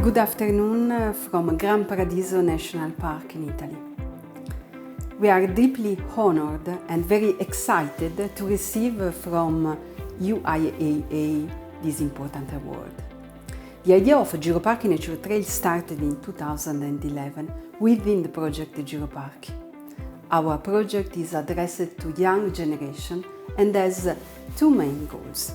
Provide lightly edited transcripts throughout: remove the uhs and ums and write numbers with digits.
Good afternoon from Grand Paradiso National Park in Italy. We are deeply honored and very excited to receive from UIAA this important award. The idea of Giroparchi Nature Trail started in 2011 within the project Giroparchi. Our project is addressed to young generation and has two main goals.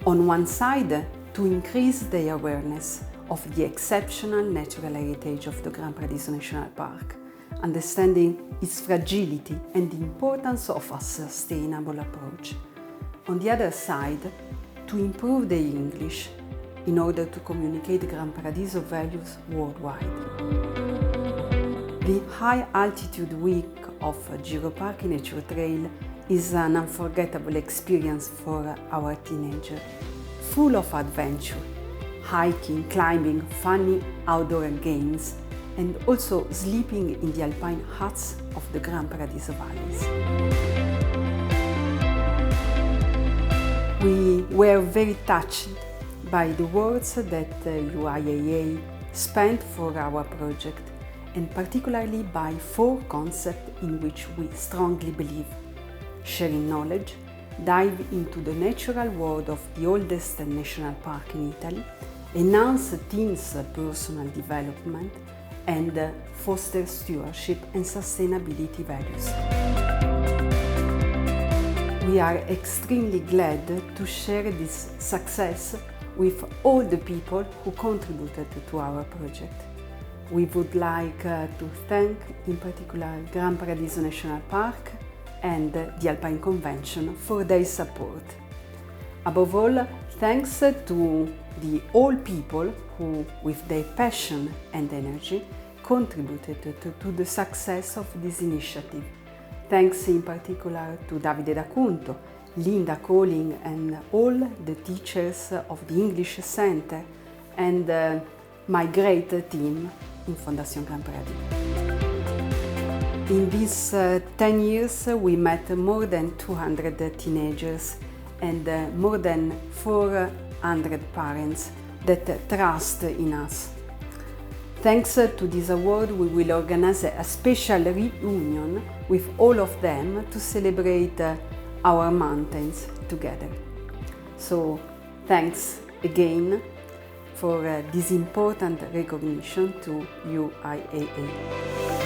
On one side, to increase their awareness of the exceptional natural heritage of the Grand Paradiso National Park, understanding its fragility and the importance of a sustainable approach. On the other side, to improve their English in order to communicate Grand Paradiso values worldwide. The High Altitude Week of Giroparchi Nature Trail is an unforgettable experience for our teenagers, full of adventure, hiking, climbing, funny outdoor games, and also sleeping in the alpine huts of the Grand Paradiso valleys. We were very touched by the words that UIAA spent for our project, and particularly by four concepts in which we strongly believe: sharing knowledge, dive into the natural world of the oldest national park in Italy, enhance teens' personal development, and foster stewardship and sustainability values. We are extremely glad to share this success with all the people who contributed to our project. We would like to thank in particular Grand Paradiso National Park and the Alpine Convention for their support. Above all, thanks to the all people who, with their passion and energy, contributed to the success of this initiative. Thanks in particular to Davide D'Acunto, Linda Colling, and all the teachers of the English Center, and my great team in Fondation Grand Paradis. In these 10 years, we met more than 200 teenagers and more than 400 parents that trust in us. Thanks to this award, we will organize a special reunion with all of them to celebrate our mountains together. So, thanks again for this important recognition to UIAA.